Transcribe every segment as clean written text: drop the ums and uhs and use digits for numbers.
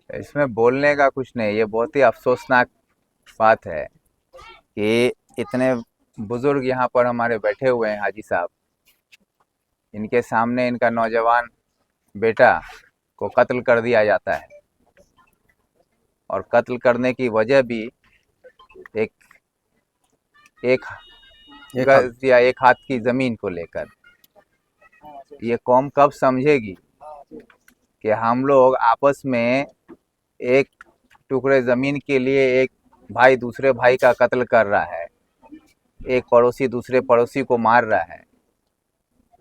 इसमें बोलने का कुछ नहीं। ये बहुत ही अफसोसनाक बात है कि इतने बुजुर्ग यहाँ पर हमारे बैठे हुए हैं, हाजी साहब, इनके सामने इनका नौजवान बेटा को कत्ल कर दिया जाता है। और कत्ल करने की वजह भी एक एक एक हाथ। गज या एक हाथ की जमीन को लेकर। ये कौम कब समझेगी कि हम लोग आपस में एक टुकड़े जमीन के लिए एक भाई दूसरे भाई का कत्ल कर रहा है, एक पड़ोसी दूसरे पड़ोसी को मार रहा है।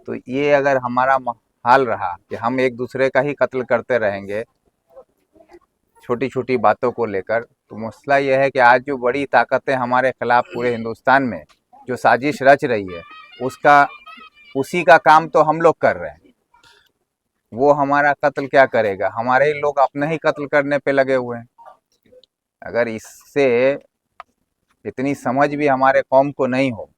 तो ये अगर हमारा हाल रहा कि हम एक दूसरे का ही कत्ल करते रहेंगे छोटी छोटी बातों को लेकर, तो मसला यह है कि आज जो बड़ी ताकतें हमारे खिलाफ पूरे हिंदुस्तान में जो साजिश रच रही है, उसका उसी का काम तो हम लोग कर रहे हैं। वो हमारा कत्ल क्या करेगा? हमारे ही लोग अपने ही कत्ल करने पे लगे हुए हैं। अगर इससे इतनी समझ भी हमारे कौम को नहीं हो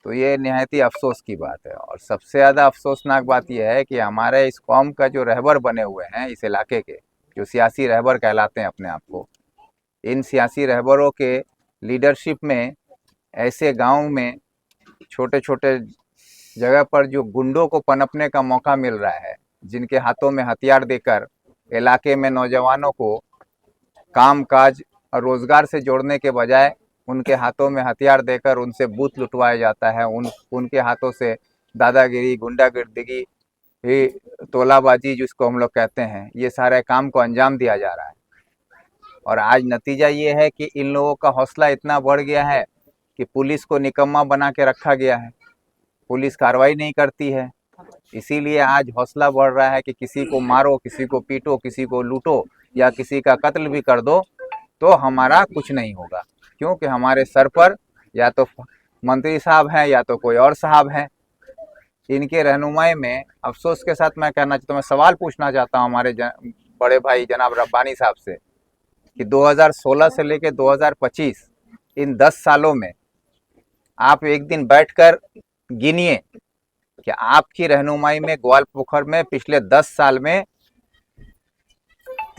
तो ये निहायती अफसोस की बात है। और सबसे ज़्यादा अफसोसनाक बात यह है कि हमारे इस कौम का जो रहबर बने हुए हैं इस इलाके के, जो सियासी रहबर कहलाते हैं अपने आप को, इन सियासी रहबरों के लीडरशिप में ऐसे गांव में छोटे छोटे जगह पर जो गुंडों को पनपने का मौका मिल रहा है, जिनके हाथों में हथियार देकर इलाके में नौजवानों को काम काज और रोजगार से जोड़ने के बजाय उनके हाथों में हथियार देकर उनसे बूथ लुटवाया जाता है। उनके हाथों से दादागिरी, गुंडागर्दी, ही तोलाबाजी जिसको हम लोग कहते हैं, ये सारे काम को अंजाम दिया जा रहा है। और आज नतीजा ये है कि इन लोगों का हौसला इतना बढ़ गया है कि पुलिस को निकम्मा बना के रखा गया है। पुलिस कार्रवाई नहीं करती है, इसीलिए आज हौसला बढ़ रहा है कि किसी को मारो, किसी को पीटो, किसी को लूटो या किसी का कत्ल भी कर दो तो हमारा कुछ नहीं होगा, क्योंकि हमारे सर पर या तो मंत्री साहब हैं या तो कोई और साहब हैं। इनके रहनुमाई में अफसोस के साथ मैं कहना चाहता हूँ, मैं सवाल पूछना चाहता हूँ हमारे बड़े भाई जनाब रब्बानी साहब से कि 2016 से लेकर 2025 इन 10 सालों में आप एक दिन बैठकर गिनिए कि आपकी रहनुमाई में ग्वालपोखर में पिछले 10 साल में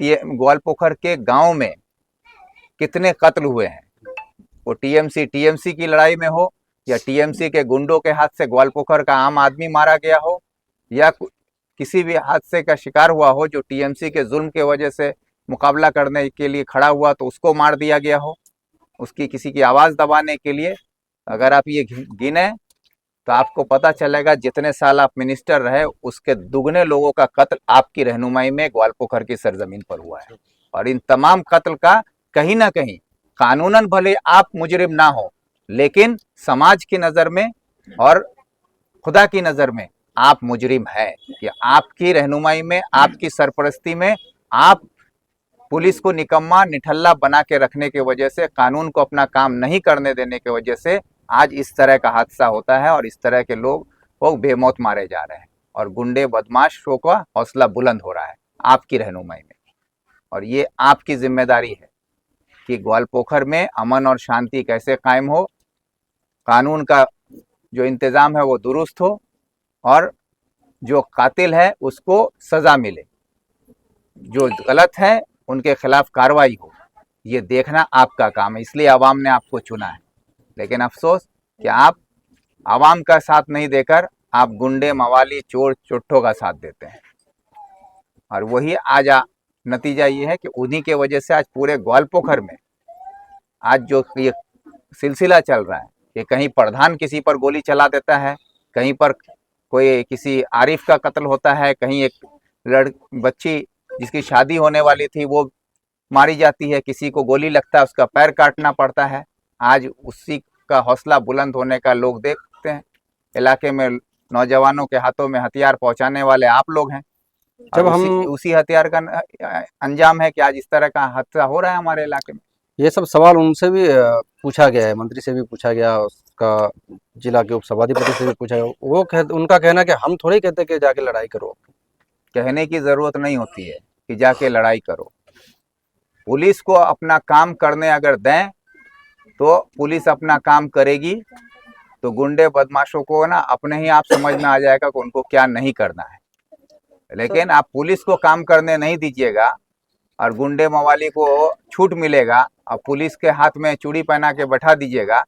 ग्वालपोखर के गांव में कितने कत्ल हुए हैं। वो टीएमसी की लड़ाई में हो या टीएमसी के गुंडों के हाथ से ग्वालपोखर का आम आदमी मारा गया हो या किसी भी हादसे का शिकार हुआ हो जो टीएमसी के जुल्म के वजह से मुकाबला करने के लिए खड़ा हुआ तो उसको मार दिया गया हो, उसकी किसी की आवाज़ दबाने के लिए। अगर आप ये गिने तो आपको पता चलेगा जितने साल आप मिनिस्टर रहे उसके दुगने लोगों का कत्ल आपकी रहनुमाई में ग्वालपोखर की सरजमीन पर हुआ है। और इन तमाम कत्ल का कहीं ना कहीं कानूनन भले आप मुजरिम ना हो, लेकिन समाज की नज़र में और खुदा की नज़र में आप मुजरिम हैं कि आपकी रहनुमाई में, आपकी सरपरस्ती में आप पुलिस को निकम्मा निठल्ला बना के रखने की वजह से, कानून को अपना काम नहीं करने देने की वजह से आज इस तरह का हादसा होता है और इस तरह के लोग बेमौत मारे जा रहे हैं और गुंडे बदमाशों का हौसला बुलंद हो रहा है आपकी रहनुमाई में। और ये आपकी जिम्मेदारी है कि ग्वालपोखर में अमन और शांति कैसे कायम हो, कानून का जो इंतज़ाम है वो दुरुस्त हो और जो कातिल है उसको सज़ा मिले, जो गलत है उनके खिलाफ कार्रवाई हो। ये देखना आपका काम है, इसलिए आवाम ने आपको चुना है। लेकिन अफसोस कि आप आवाम का साथ नहीं देकर आप गुंडे, मवाली, चोर चुट्ठों का साथ देते हैं। और वही आज नतीजा ये है कि उन्हीं के वजह से आज पूरे ग्वालपोखर में आज जो ये सिलसिला चल रहा है कि कहीं प्रधान किसी पर गोली चला देता है, कहीं पर कोई किसी आरिफ का कत्ल होता है, कहीं एक बच्ची जिसकी शादी होने वाली थी वो मारी जाती है, किसी को गोली लगता है, उसका पैर काटना पड़ता है। आज उसी का हौसला बुलंद होने का लोग देखते हैं। इलाके में नौजवानों के हाथों में हथियार पहुंचाने वाले आप लोग हैं और जब हम उसी हथियार का अंजाम है कि आज इस तरह का हादसा हो रहा है हमारे इलाके में। ये सब सवाल उनसे भी पूछा गया है, मंत्री से भी पूछा गया, उसका जिला के उप सभाधिपति से भी पूछा गया। उनका कहना कि हम थोड़ी कहते कि जाके लड़ाई करो। कहने की जरूरत नहीं होती है कि जाके लड़ाई करो। पुलिस को अपना काम करने अगर दें तो पुलिस अपना काम करेगी, तो गुंडे बदमाशों को ना अपने ही आप समझ में आ जाएगा कि उनको क्या नहीं करना है। लेकिन आप पुलिस को काम करने नहीं दीजिएगा और गुंडे मवाली को छूट मिलेगा और पुलिस के हाथ में चूड़ी पहना के बैठा दीजिएगा,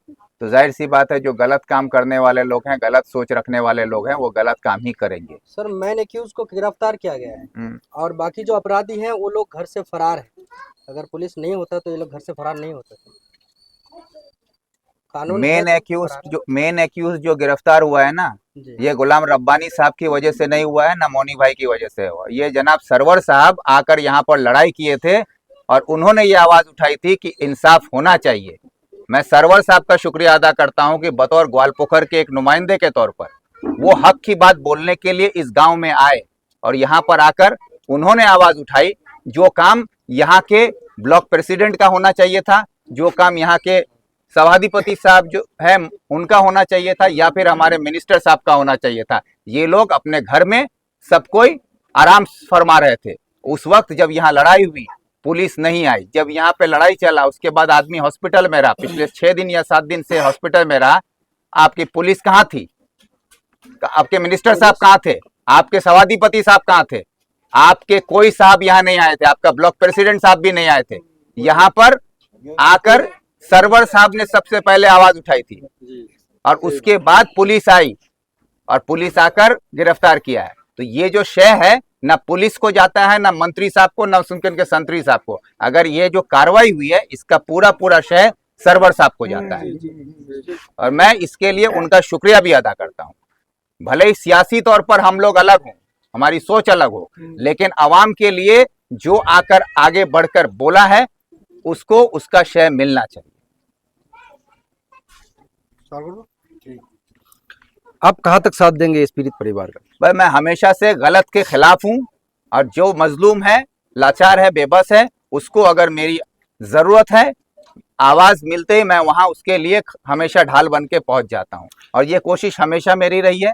तो जाहिर सी बात है जो गलत काम करने वाले लोग हैं, गलत सोच रखने वाले लोग हैं, वो गलत काम ही करेंगे। सर मैन एक्यूज को गिरफ्तार किया गया है और बाकी जो अपराधी हैं वो लोग घर से फरार हैं। अगर पुलिस नहीं होता तो ये लोग घर से फरार नहीं होते थे। कानून मेन एक्यूज जो गिरफ्तार हुआ है ना, ये गुलाम रब्बानी साहब की वजह से नहीं हुआ है, ना मौनी भाई की वजह से हुआ। ये जनाब सरवर साहब आकर यहाँ पर लड़ाई किए थे और उन्होंने ये आवाज उठाई थी कि इंसाफ होना चाहिए। मैं सरवर साहब का शुक्रिया अदा करता हूं कि बतौर ग्वालपोखर के एक नुमाइंदे के तौर पर वो हक की बात बोलने के लिए इस गांव में आए और यहाँ पर आकर उन्होंने आवाज उठाई। जो काम यहाँ के ब्लॉक प्रेसिडेंट का होना चाहिए था, जो काम यहाँ के सभाधिपति साहब जो है उनका होना चाहिए था, या फिर हमारे मिनिस्टर साहब का होना चाहिए था, ये लोग अपने घर में सब कोई आराम फरमा रहे थे। उस वक्त जब यहाँ लड़ाई हुई पुलिस नहीं आई। जब यहाँ पे लड़ाई चला उसके बाद आदमी हॉस्पिटल में रहा, पिछले 6 दिन या 7 दिन से हॉस्पिटल में रहा। आपकी पुलिस कहाँ थी? आपके मिनिस्टर साहब कहाँ थे? आपके सभाधिपति साहब कहाँ थे? आपके कोई साहब यहाँ नहीं आए थे, आपका ब्लॉक प्रेसिडेंट साहब भी नहीं आए थे। यहाँ पर आकर सरवर साहब ने सबसे पहले आवाज उठाई थी और उसके बाद पुलिस आई और पुलिस आकर गिरफ्तार किया है। तो ये जो शय है ना पुलिस को जाता है, ना मंत्री साहब को, ना उनके संतरी साहब को। अगर ये जो कार्रवाई हुई है इसका पूरा शय सरवर साहब को जाता है और मैं इसके लिए उनका शुक्रिया भी अदा करता हूँ। भले ही सियासी तौर पर हम लोग अलग हों, हमारी सोच अलग हो, लेकिन आवाम के लिए जो आकर आगे बढ़कर बोला है उसको उसका श्रेय मिलना चाहिए। आप कहाँ तक साथ देंगे इस पीड़ित परिवार का? भाई मैं हमेशा से गलत के खिलाफ हूँ और जो मजलूम है, लाचार है, बेबस है, उसको अगर मेरी जरूरत है, आवाज मिलते ही मैं वहां उसके लिए हमेशा ढाल बन के पहुंच जाता हूं और ये कोशिश हमेशा मेरी रही है।